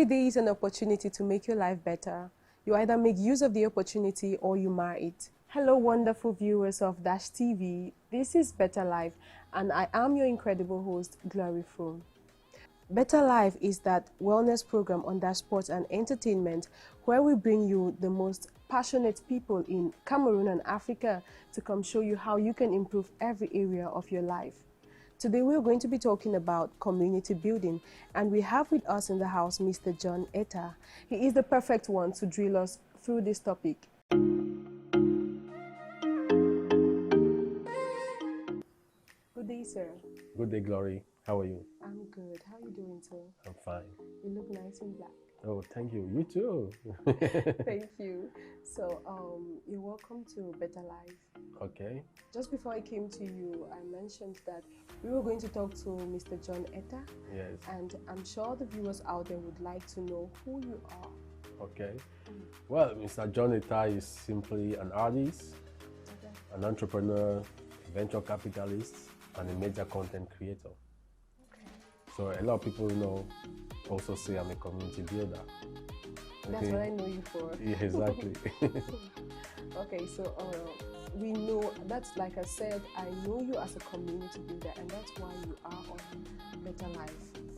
Every day is an opportunity to make your life better. You either make use of the opportunity or you mar it. Hello, wonderful viewers of Dash TV. This is Better Life, and I am your incredible host, Glory Froome. Better Life is that wellness program on Dash Sports and Entertainment where we bring you the most passionate people in Cameroon and Africa to come show you how you can improve every area of your life. Today we're going to be talking about community building, and we have with us in the house Mr. John Etta. He is the perfect one to drill us through this topic. Good day, sir. Good day, Glory. How are you? I'm good. How are you doing, sir? I'm fine. You look nice in black. Oh, thank you. You too. Thank you. So, you're welcome to Better Life. Okay. Just before I came to you, I mentioned that we were going to talk to Mr. John Etta. Yes. And I'm sure the viewers out there would like to know who you are. Okay. Well, Mr. John Etta is simply an artist, an entrepreneur, a venture capitalist, and a major content creator. So a lot of people also say I'm a community builder. That's what I know you for. Yeah, exactly. Okay, so we know, that's like I said, I know you as a community builder, and that's why you are on Better Life.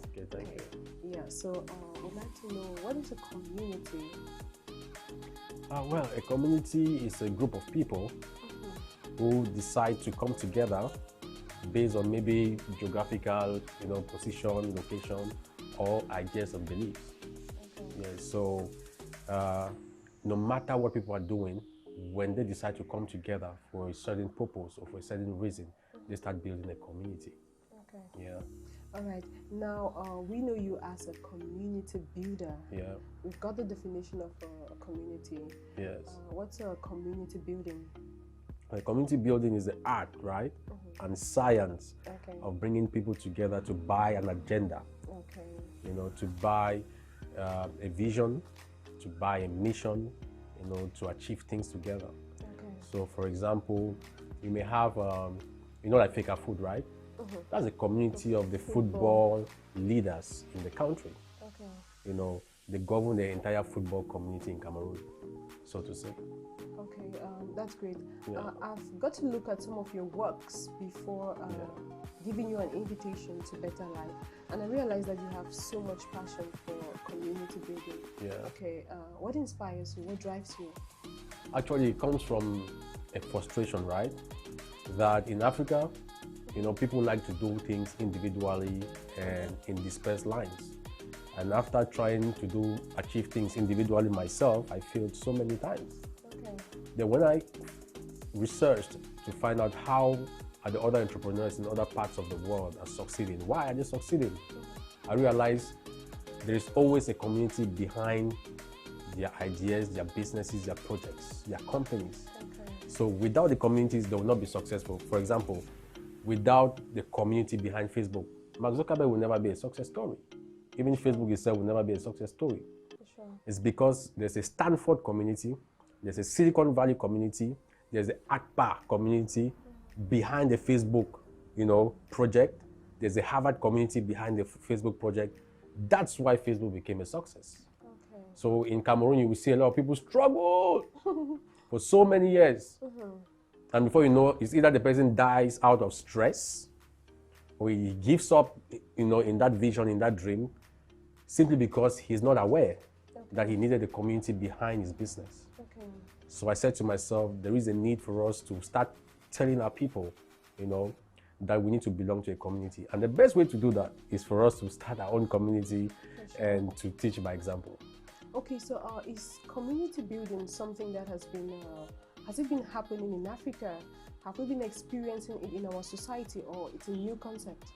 Okay, thank you. Yeah, so we'd like to know, what is a community? Well, a community is a group of people who decide to come together based on maybe geographical, position, location, or ideas and beliefs. Okay. Yeah, so no matter what people are doing, when they decide to come together for a certain purpose or for a certain reason, they start building a community. Okay. Yeah. All right. Now, we know you as a community builder. Yeah. We've got the definition of a community. Yes. What's a community building? Community building is the art, right, and science of bringing people together to buy an agenda, to buy a vision, to buy a mission, to achieve things together. So, for example, you may have, like Faker Food, right? That's a community of the football leaders in the country. They govern the entire football community in Cameroon, so to say. Okay, that's great. Yeah. I've got to look at some of your works before giving you an invitation to Better Life, and I realized that you have so much passion for community building. Yeah. Okay, what inspires you? What drives you? Actually, it comes from a frustration, right? That in Africa, people like to do things individually and in dispersed lines. And after trying to achieve things individually myself, I failed so many times. Okay. Then when I researched to find out how are the other entrepreneurs in other parts of the world are succeeding, why are they succeeding? I realized there is always a community behind their ideas, their businesses, their projects, their companies. Okay. So without the communities, they will not be successful. For example, without the community behind Facebook, Mark Zuckerberg will never be a success story. Even Facebook itself will never be a success story. Sure. It's because there's a Stanford community, there's a Silicon Valley community, there's the ACPA community behind the Facebook, project. There's a Harvard community behind the Facebook project. That's why Facebook became a success. Okay. So in Cameroon, you will see a lot of people struggle for so many years. And before you know, it's either the person dies out of stress, or he gives up, in that vision, in that dream, simply because he's not aware that he needed a community behind his business. Okay. So I said to myself, there is a need for us to start telling our people, that we need to belong to a community. And the best way to do that is for us to start our own community and to teach by example. Okay, so is community building something that has it been happening in Africa? Have we been experiencing it in our society, or it's a new concept?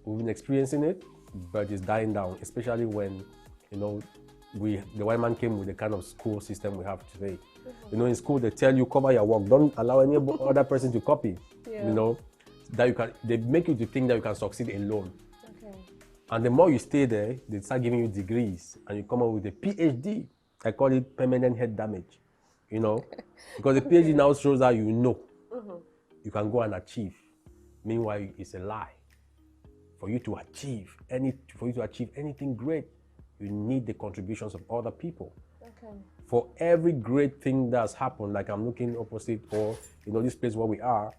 We've been experiencing it, but it's dying down, especially when, the white man came with the kind of school system we have today. In school, they tell you, cover your work. Don't allow any other person to copy. Yeah. They make you to think that you can succeed alone. Okay. And the more you stay there, they start giving you degrees, and you come up with a PhD. I call it permanent head damage, because the PhD now shows that you can go and achieve. Meanwhile, it's a lie. For you to achieve anything great, you need the contributions of other people. Okay. For every great thing that's happened, like I'm looking opposite, or this place where we are,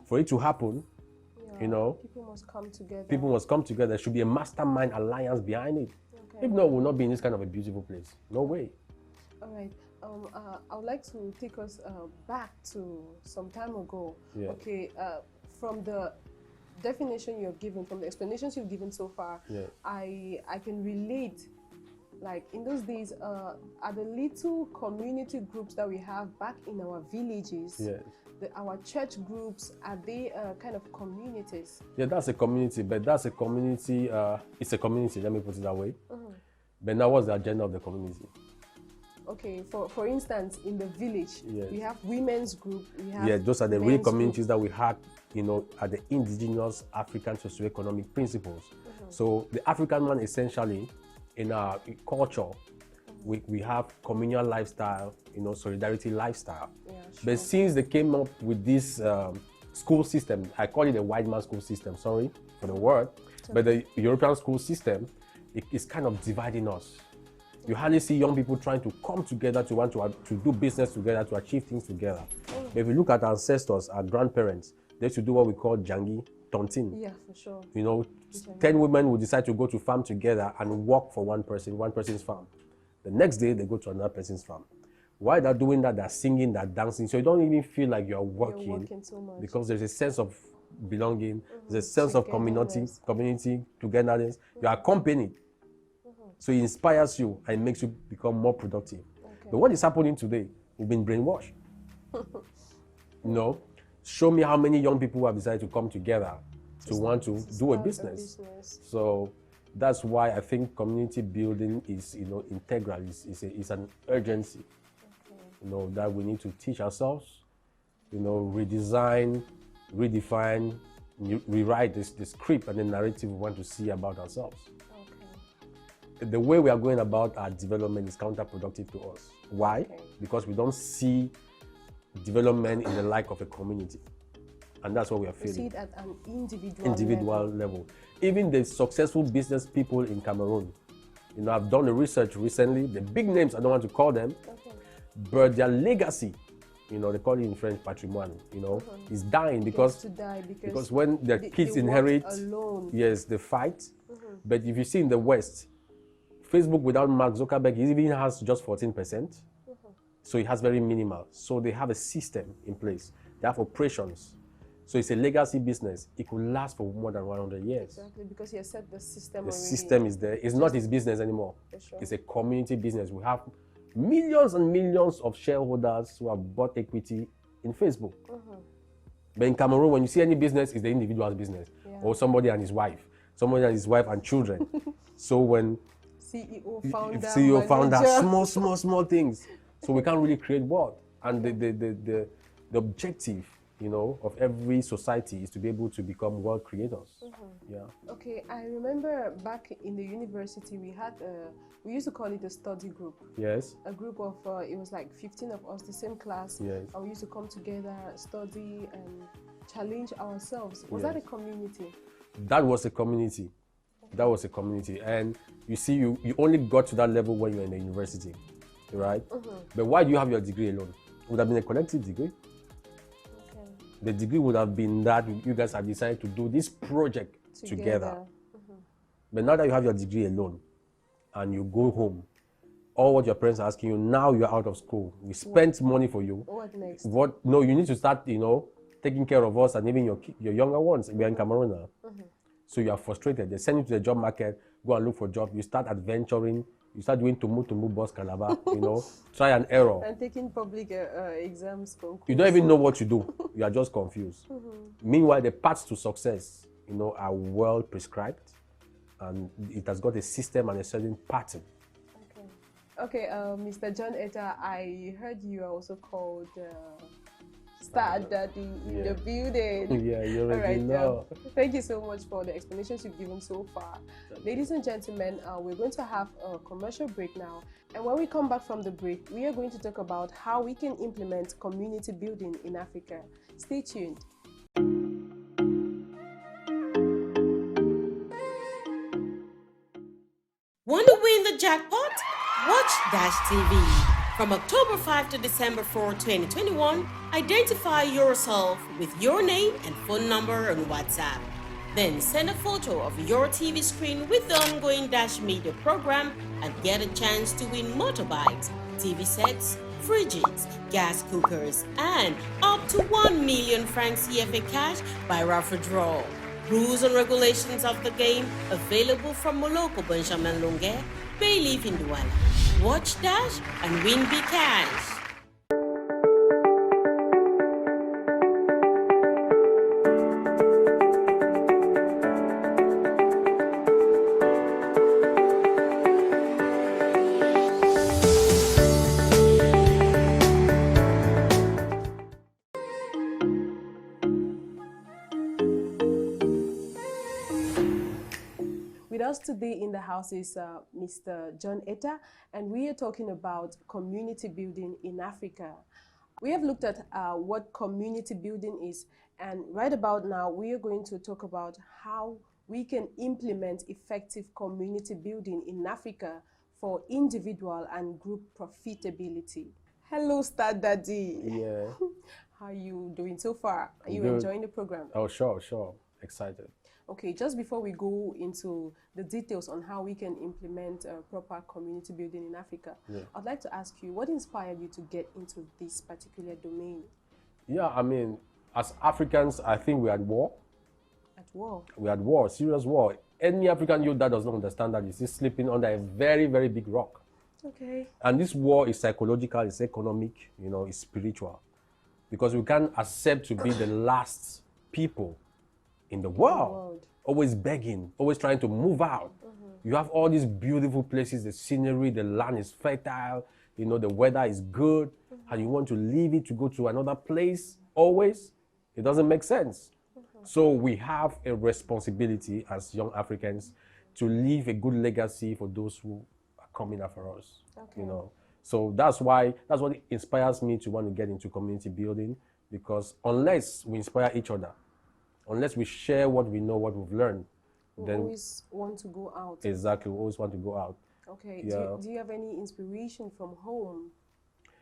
for it to happen, people must come together. People must come together. There should be a mastermind alliance behind it. Okay. If not, we'll not be in this kind of a beautiful place. No way. All right. I would like to take us back to some time ago. Yeah. Okay. From the definition you've given, from the explanations you've given so far, yeah. I can relate. Like in those days, are the little community groups that we have back in our villages, yes. Our church groups, are they kind of communities? Yeah, that's a community, but that's a community, it's a community, let me put it that way. But now what's the agenda of the community? Okay, for instance, in the village, yes. we have women's group, we have yeah, those are the real communities group. that we had, at the indigenous African socioeconomic principles. So the African man essentially, in our culture, we have communal lifestyle, solidarity lifestyle. Yeah, sure. But since they came up with this school system, I call it a white man school system, sorry for the word, but the European school system, it is kind of dividing us. You hardly see young people trying to come together to want to do business together, to achieve things together. But if you look at our ancestors, our grandparents, they used to do what we call jangi tontin. Yeah, for sure. 10 women would decide to go to farm together and work for one person's farm. The next day, they go to another person's farm. While they're doing that, they're singing, they're dancing, so you don't even feel like you're working so much. because there's a sense of belonging, there's a sense of community togetherness. You are accompanied. So it inspires you and makes you become more productive. Okay. But what is happening today? We've been brainwashed. Show me how many young people have decided to come together to want to do a business. So that's why I think community building is, integral. It's an urgency. Okay. That we need to teach ourselves, redesign, redefine, rewrite the script and the narrative we want to see about ourselves. Okay. The way we are going about our development is counterproductive to us. Why? Okay. Because we don't see development in the like of a community. And that's what we are feeling. We see it at an individual level. Even the successful business people in Cameroon, I've done the research recently, the big names, I don't want to call them, but their legacy, they call it in French patrimoine, is dying because when their kids inherit, yes, they fight. But if you see in the West, Facebook without Mark Zuckerberg, he even has just 14%. So it has very minimal. So they have a system in place. They have operations. So it's a legacy business. It could last for more than 100 years. Exactly, because he has set the system. The system is there. It's not his business anymore. Sure. It's a community business. We have millions and millions of shareholders who have bought equity in Facebook. But in Cameroon, when you see any business, it's the individual's business. Yeah. Or somebody and his wife. Somebody and his wife and children. So when CEO, founder, small things. So we can't really create what? And the objective, of every society is to be able to become world creators. Yeah. Okay, I remember back in the university we used to call it a study group. Yes. A group of it was like 15 of us, the same class. Yes. And we used to come together, study, and challenge ourselves. Was that a community? That was a community. That was a community, and you see, you only got to that level when you're in the university, right? But why do you have your degree alone? It would have been a collective degree. Okay. The degree would have been that you guys have decided to do this project together. But now that you have your degree alone, and you go home, all what your parents are asking you, now you're out of school. We spent money for you. What next? No, you need to start, taking care of us and even your younger ones. We are in Cameroon now. So you are frustrated. They send you to the job market, go and look for a job. You start adventuring. You start doing tumu boss calabar, try and error. And taking public exams. You don't even know what you do. You are just confused. Meanwhile, the paths to success, are well prescribed, and it has got a system and a certain pattern. Okay, Mr. John Etta, I heard you are also called Star Daddy in the building. Yeah, you already know. Thank you so much for the explanations you've given so far. Ladies and gentlemen, we're going to have a commercial break now. And when we come back from the break, we are going to talk about how we can implement community building in Africa. Stay tuned. Want to win the jackpot? Watch Dash TV. From October 5 to December 4, 2021, identify yourself with your name and phone number on WhatsApp. Then send a photo of your TV screen with the ongoing Dash Media program and get a chance to win motorbikes, TV sets, fridges, gas cookers, and up to 1 million francs CFA cash by raffle draw. Rules and regulations of the game available from Moloko Benjamin Longue, Bayleaf in Douala. Watch Dash and win big cash. With us today in the house is Mr. John Etta, and we are talking about community building in Africa. We have looked at what community building is, and right about now we are going to talk about how we can implement effective community building in Africa for individual and group profitability. Hello, Star Daddy. Yeah. How are you doing so far? Are you Good. enjoying the program? Oh, sure. Excited. Okay, just before we go into the details on how we can implement proper community building in Africa, I'd like to ask you, what inspired you to get into this particular domain? Yeah, I mean, as Africans, I think we're at war. At war? We're at war, serious war. Any African youth that does not understand that is still sleeping under a very, very big rock. Okay. And this war is psychological, it's economic, it's spiritual. Because we can't accept to be the last people in the world. Always begging, always trying to move out. You have all these beautiful places, the scenery, the land is fertile, the weather is good, and you want to leave it to go to another place always. It doesn't make sense. So we have a responsibility as young Africans to leave a good legacy for those who are coming after us. Okay. So that's what inspires me to want to get into community building, because unless we inspire each other, unless we share what we know, what we've learned, then always want to go out. Exactly, we always want to go out. Okay. Yeah. Do you have any inspiration from home,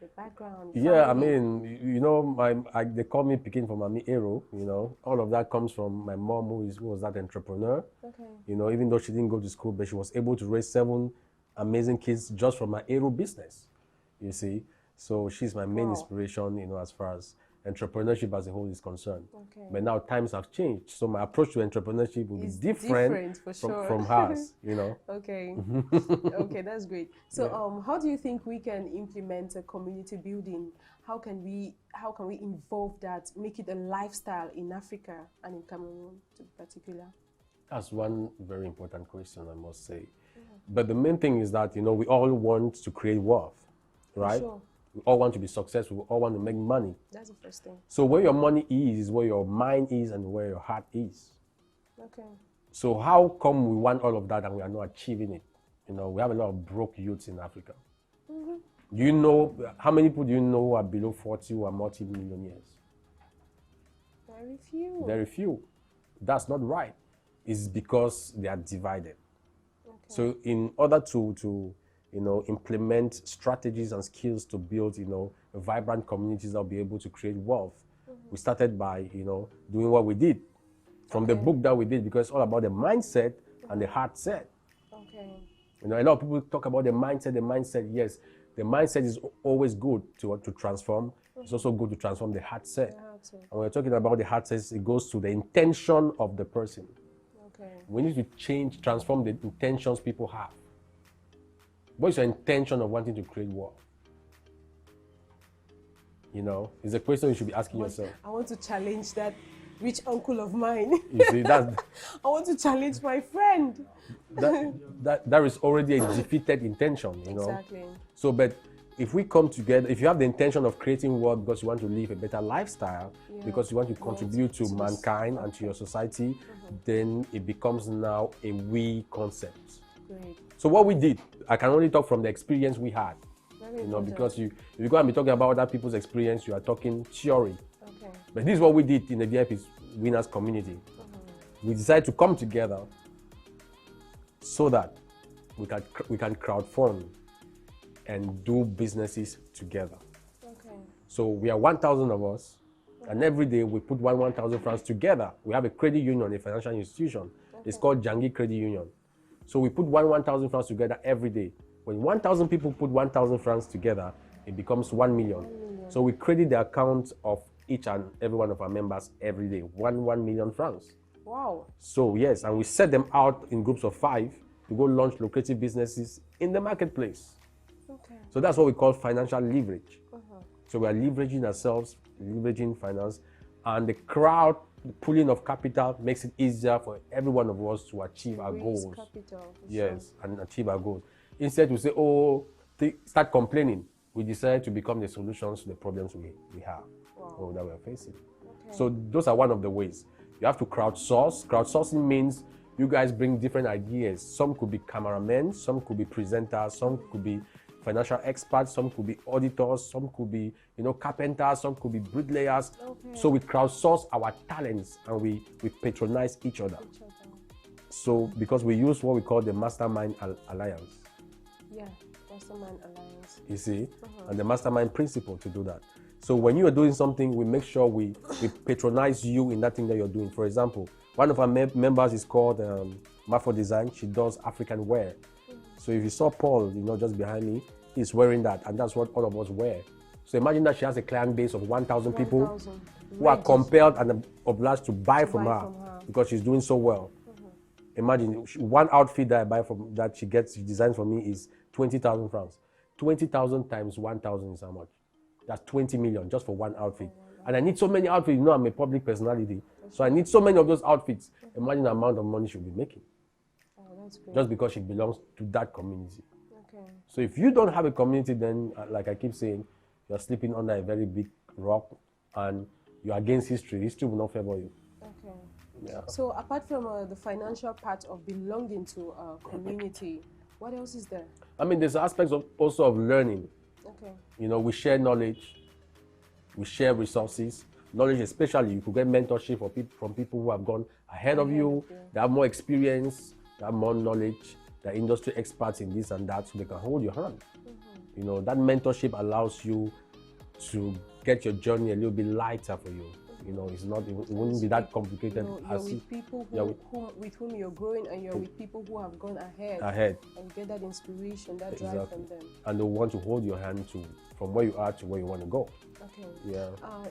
the background? Yeah, family? I mean, they call me picking from Mami Ero. All of that comes from my mom, who was that entrepreneur. Okay. Even though she didn't go to school, but she was able to raise 7 amazing kids just from my Ero business. You see, so she's my main inspiration. As far as entrepreneurship as a whole is concerned. Okay. But now times have changed, so my approach to entrepreneurship will be different for sure. from hers. Okay. Okay, that's great. So how do you think we can implement a community building? How can we involve that, make it a lifestyle in Africa and in Cameroon in particular? That's one very important question, I must say. But the main thing is that we all want to create wealth, right? For sure. We all want to be successful. We all want to make money. That's the first thing. So where your money is where your mind is and where your heart is. Okay. So how come we want all of that and we are not achieving it? We have a lot of broke youths in Africa. Do you know, how many people do you know who are below 40 who are multi-millionaires? Very few. Very few. That's not right. It's because they are divided. Okay. So in order to implement strategies and skills to build, vibrant communities that will be able to create wealth. We started by, doing what we did from the book that we did, because it's all about the mindset and the heart set. Okay. A lot of people talk about the mindset. Yes, the mindset is always good to transform. It's also good to transform the heart set. And when we're talking about the heart set, it goes to the intention of the person. Okay. We need to transform the intentions people have. What is your intention of wanting to create wealth? It's a question you should be asking yourself. I want to challenge that rich uncle of mine. You see, I want to challenge my friend. That is already a defeated intention, Exactly. So, but if we come together, if you have the intention of creating wealth because you want to live a better lifestyle, because you want to contribute to mankind and to your society, then it becomes now a we concept. Great. So what we did, I can only talk from the experience we had. Because if you go and be talking about other people's experience, you are talking theory. Okay. But this is what we did in the VIP Winners community. We decided to come together so that we can crowdfund and do businesses together. Okay. So we are 1,000 of us, and every day we put 1,000 francs together. We have a credit union, a financial institution. Okay. It's called Jangi Credit Union. So we put 1,000 francs together every day. When 1,000 people put 1,000 francs together, it becomes 1 million. So we credit the account of each and every one of our members every day, 1 million francs. Wow. So yes, and we set them out in groups of 5 to go launch lucrative businesses in the marketplace. Okay. So that's what we call financial leverage. So we are leveraging ourselves, leveraging finance, and the crowd pooling of capital makes it easier for every one of us to achieve our goals. Capital, yes, and achieve our goals. Instead, we say, start complaining. We decide to become the solutions to the problems we have or that we are facing. Okay. So those are one of the ways. You have to crowdsource. Crowdsourcing means you guys bring different ideas. Some could be cameramen, some could be presenters, some could be financial experts, some could be auditors, some could be, carpenters, some could be bricklayers. Okay. So we crowdsource our talents and we patronize each other. So because we use what we call the Mastermind Alliance. Yeah, Mastermind Alliance. You see? And the Mastermind Principle to do that. So when you are doing something, we make sure we patronize you in that thing that you're doing. For example, one of our members is called Mafo Design. She does African wear. So if you saw Paul, just behind me, he's wearing that, and that's what all of us wear. So imagine that she has a client base of 1,000 people who are compelled and obliged to buy from her because she's doing so well. Imagine one outfit that I buy that she designs for me is 20,000 francs. 20,000 times 1,000 is how much? That's 20 million just for one outfit. And I need so many outfits. I'm a public personality, so I need so many of those outfits. Imagine the amount of money she'll be making. That's great. Just because she belongs to that community. Okay. So if you don't have a community, then like I keep saying, you're sleeping under a very big rock and you're against history. History will not favor you. Okay. Yeah. So apart from the financial part of belonging to a community, what else is there? There's aspects also of learning. Okay. We share knowledge, we share resources. Knowledge, especially, you could get mentorship from people who have gone ahead of you. They have more experience, they have more knowledge, they're industry experts in this and that, so they can hold your hand. That mentorship allows you to get your journey a little bit lighter for you. It wouldn't be that complicated. You're with people with whom you're growing, and you're with people who have gone ahead. And get that inspiration, that drive from them. And they want to hold your hand from where you are to where you want to go. Okay. Yeah.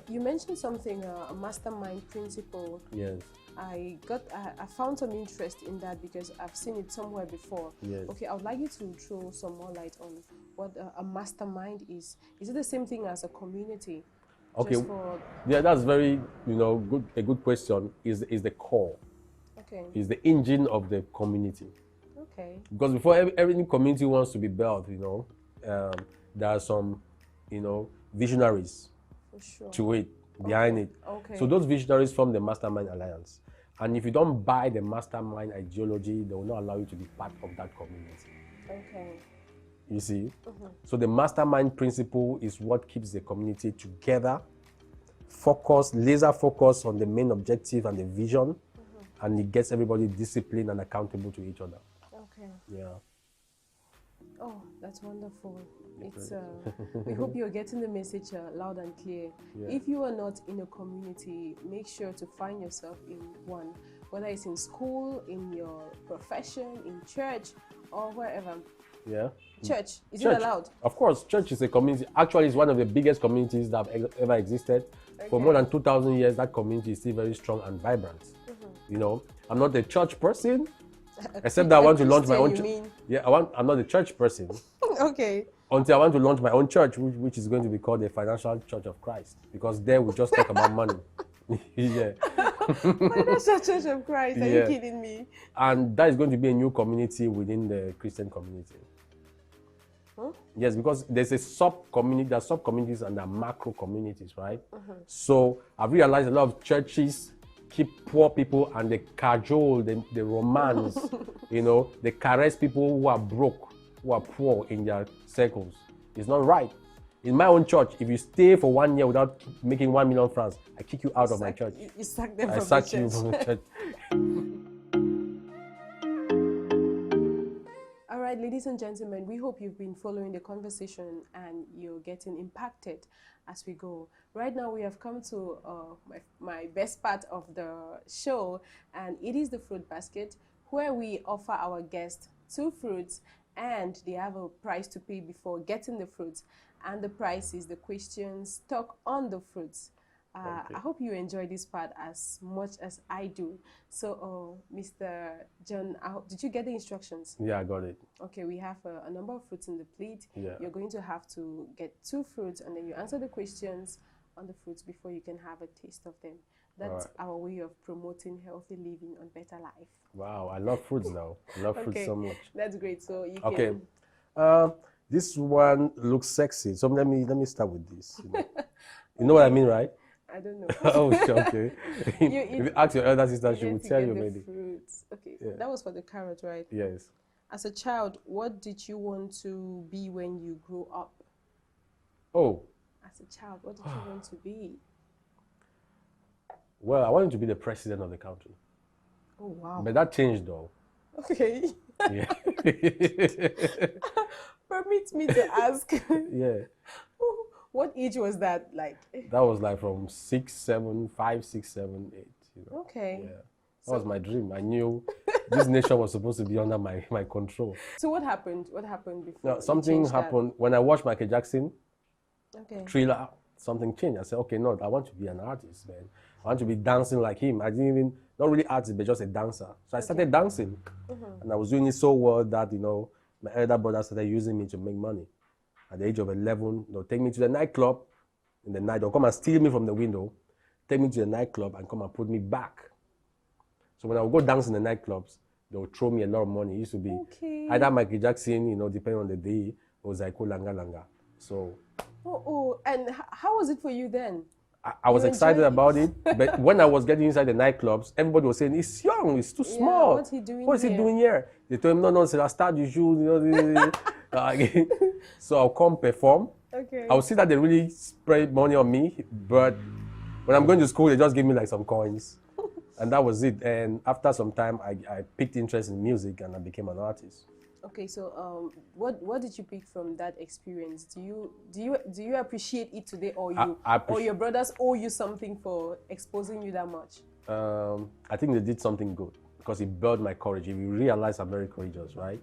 You mentioned something, a Mastermind Principle. Yes. I found some interest in that because I've seen it somewhere before. Yes. Okay, I would like you to throw some more light on what a mastermind is. Is it the same thing as a community? Okay. Yeah, that's very a good question. Is the core. Okay. Is the engine of the community. Okay. Because before every community wants to be built, there are some visionaries to it, behind it. Okay. So those visionaries form the Mastermind Alliance. And if you don't buy the Mastermind ideology, they will not allow you to be part of that community. Okay. You see? So the Mastermind Principle is what keeps the community together, laser focused on the main objective and the vision, and it gets everybody disciplined and accountable to each other. Okay. Yeah. Oh, that's wonderful. It's we hope you're getting the message loud and clear. Yeah. If you are not in a community, make sure to find yourself in one, whether it's in school, in your profession, in church, or wherever. Yeah. Church, is it allowed? Of course, church is a community. Actually, it's one of the biggest communities that have ever existed. Okay. For more than 2,000 years, that community is still very strong and vibrant. I'm not a church person, except that I want to launch my own church. Yeah, I'm not a church person. Okay. Until I want to launch my own church, which is going to be called the Financial Church of Christ, because there we just talk about money. Yeah. Financial Church of Christ, are you kidding me? And that is going to be a new community within the Christian community. Huh? Yes, because there's a sub-community, there are sub-communities and there are macro communities, right? So I've realized a lot of churches keep poor people and they cajole, they romance, they caress people who are broke, who are poor in their circles. It's not right. In my own church, if you stay for 1 year without making 1 million francs, I kick you out of my church. You sack them from the church. I sack you from the church. All right, ladies and gentlemen, we hope you've been following the conversation and you're getting impacted as we go. Right now, we have come to my best part of the show, and it is the fruit basket, where we offer our guests 2 fruits, and they have a price to pay before getting the fruits. And the price is the questions stuck on the fruits. Okay. I hope you enjoy this part as much as I do. So, Mr. John, did you get the instructions? Yeah, I got it. Okay, we have a number of fruits in the plate. Yeah. You're going to have to get 2 fruits, and then you answer the questions on the fruits before you can have a taste of them. That's our way of promoting healthy living on Better Life. Wow, I love fruits now. I love fruits so much. That's great. So you Okay. can... This one looks sexy. So let me start with this. You know what I mean, right? I don't know. Oh, okay. If you ask your elder sister, she will tell you maybe. Fruits. Okay, Yeah. that was for the carrot, right? Yes. As a child, what did you want to be when you grew up? Oh. As a child, what did you want to be? Well, I wanted to be the president of the country. Oh, wow. But that changed though. Okay. Yeah. Permit me to ask. Yeah. What age was that like? That was like from 6, 7, 5, 6, 7, 8. You know? Okay. Yeah. That was my dream. I knew this nation was supposed to be under my control. So what happened? What happened before? Now, something happened when I watched Michael Jackson. Okay. Thriller, something changed. I said, okay, no, I want to be an artist, man. I want to be dancing like him. I didn't even, not really artist, but just a dancer. So I started dancing. And I was doing it so well that, you know, my elder brother started using me to make money. At the age of 11, they'll take me to the nightclub. In the night, they'll come and steal me from the window, take me to the nightclub and come and put me back. So when I would go dance in the nightclubs, they would throw me a lot of money. It used to be either Michael Jackson, you know, depending on the day, or Zaiko Langa Langa. So... and how was it for you then? I was excited about it, but when I was getting inside the nightclubs, everybody was saying, he's young, he's too small. What's he doing What is he doing here? They told him, no, I start you should, you know. So I'll come perform. Okay. I'll see that they really spread money on me, but when I'm going to school, they just give me like some coins. And that was it. And after some time, I picked interest in music and I became an artist. Okay, so what did you pick from that experience? Do you appreciate it today, or or your brothers owe you something for exposing you that much? I think they did something good because it built my courage. If you realize I'm very courageous, right?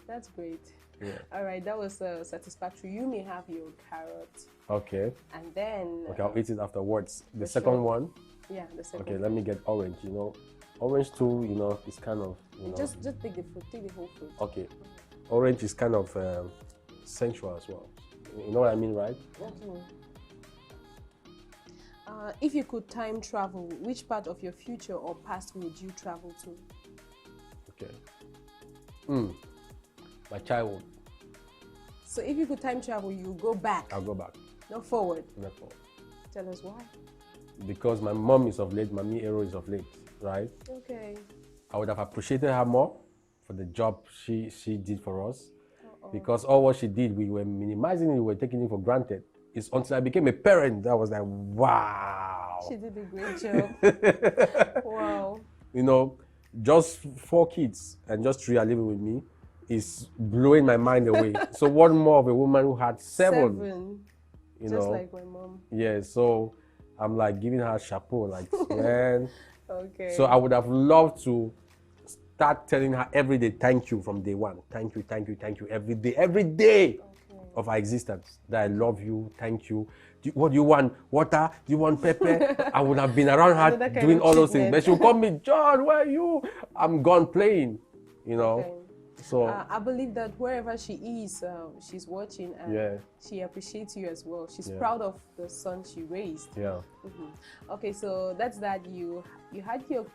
That's great. Yeah. All right, that was satisfactory. You may have your carrot. Okay. And then... Okay, I'll eat it afterwards. The second one? Yeah, the second. Okay, let me get orange, you know. Orange too, you know, is kind of, you know. Just take the fruit, take the whole fruit. Okay. Orange is kind of sensual as well. You know what I mean, right? Okay. If you could time travel, which part of your future or past would you travel to? Okay. My childhood. So if you could time travel, you go back? I'll go back. Not forward? Not forward. Tell us why. Because my mom is of late, Mami Ero is of late, right? Okay. I would have appreciated her more for the job she did for us. Because all what she did, we were minimizing it, we were taking it for granted. It's until I became a parent that I was like, wow. She did a great job. Wow. You know, just 4 kids and just 3 are living with me is blowing my mind away. So what more of a woman who had 7? You just know? like my mom. Yeah, so I'm like giving her a chapeau, like, man. Okay. So I would have loved to start telling her every day, thank you from day one. Thank you, thank you, thank you. Every day of our existence. That I love you, thank you. What do you want? Water? Do you want pepper? I would have been around her doing all those things. But she'll call me, John, where are you? I'm gone playing, you know. Okay. So I believe that wherever she is, she's watching and she appreciates you as well. She's proud of the son she raised. Yeah. Okay, so that's that. You had your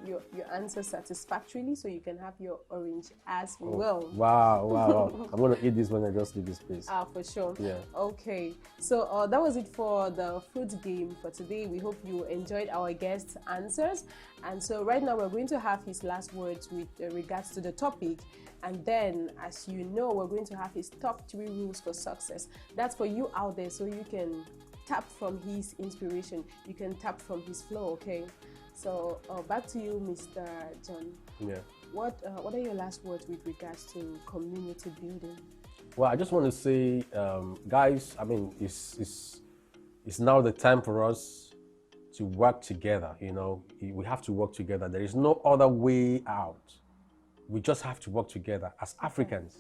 answer satisfactorily, so you can have your orange as well. Wow. I'm gonna eat this when I just leave this place. For sure. Yeah. Okay, so that was it for the fruit game for today. We hope you enjoyed our guest's answers, and so right now we're going to have his last words with regards to the topic. And then, as you know, we're going to have his top 3 rules for success. That's for you out there, so you can tap from his inspiration. You can tap from his flow, okay? So, back to you, Mr. John. Yeah. What are your last words with regards to community building? Well, I just want to say, guys, I mean, it's now the time for us to work together. You know, we have to work together. There is no other way out. We just have to work together as Africans,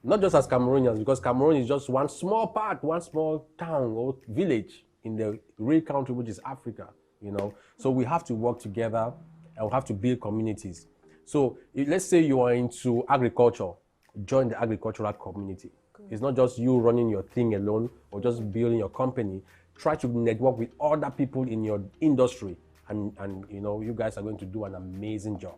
not just as Cameroonians, because Cameroon is just one small part, one small town or village in the real country, which is Africa. You know, so we have to work together and we have to build communities. So let's say you are into agriculture, join the agricultural community. It's not just you running your thing alone or just building your company. Try to network with other people in your industry, and you know, you guys are going to do an amazing job.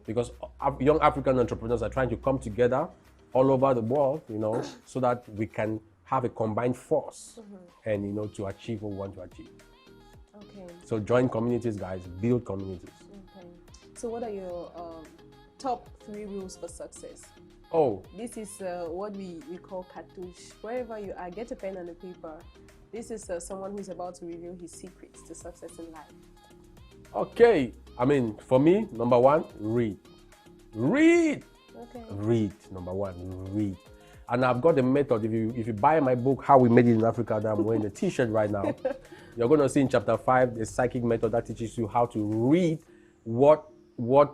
Because young African entrepreneurs are trying to come together all over the world, you know, so that we can have a combined force and, you know, to achieve what we want to achieve. Okay. So join communities, guys, build communities. Okay. So what are your top 3 rules for success? Oh. This is what we call cartouche. Wherever you are, get a pen and a paper. This is someone who's about to reveal his secrets to success in life. Okay. I mean, for me, number 1, read. Read! Okay. Read, number 1, read. And I've got a method. If you buy my book, How We Made It in Africa, that I'm wearing the t-shirt right now, you're going to see in chapter 5, the psychic method that teaches you how to read what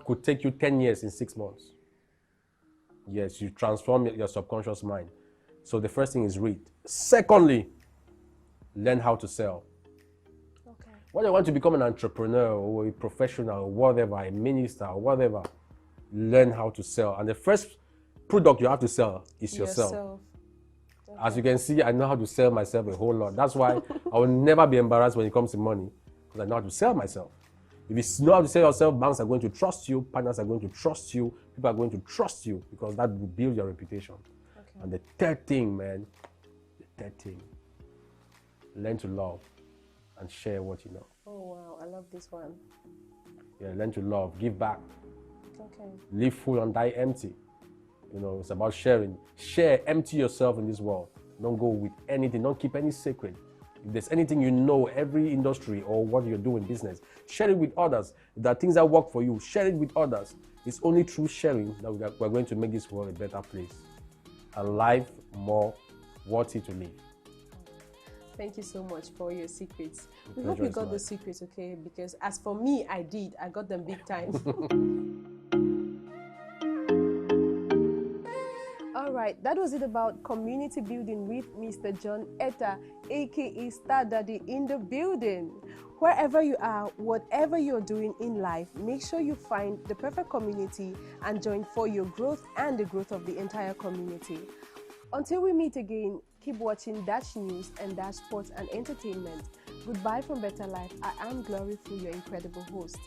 could take you 10 years in 6 months. Yes, you transform your subconscious mind. So the first thing is read. Secondly, learn how to sell. Okay. When you want to become an entrepreneur or a professional or whatever, a minister or whatever, learn how to sell. And the first product you have to sell is yourself. Okay. As you can see, I know how to sell myself a whole lot. That's why I will never be embarrassed when it comes to money, because I know how to sell myself. If you know how to sell yourself, banks are going to trust you, partners are going to trust you, people are going to trust you, because that will build your reputation. Okay. And the third thing, man, learn to love and share what you know. Oh, wow. I love this one. Yeah, learn to love, give back. Okay. Live full and die empty. You know, it's about sharing. Share, empty yourself in this world. Don't go with anything. Don't keep any secret. If there's anything you know, every industry or what you're doing business, share it with others. If there are things that work for you, share it with others. It's only through sharing that we're going to make this world a better place. And life more worthy to live. Thank you so much for your secrets. We hope you got those secrets, okay? Because as for me, I got them big time. All right, that was it about community building with Mr. John Etta, aka Star Daddy in the building. Wherever you are, whatever you're doing in life, make sure you find the perfect community and join for your growth and the growth of the entire community. Until we meet again, keep watching Dash News and Dash Sports and Entertainment. Goodbye from Better Life. I am Glory, your incredible host.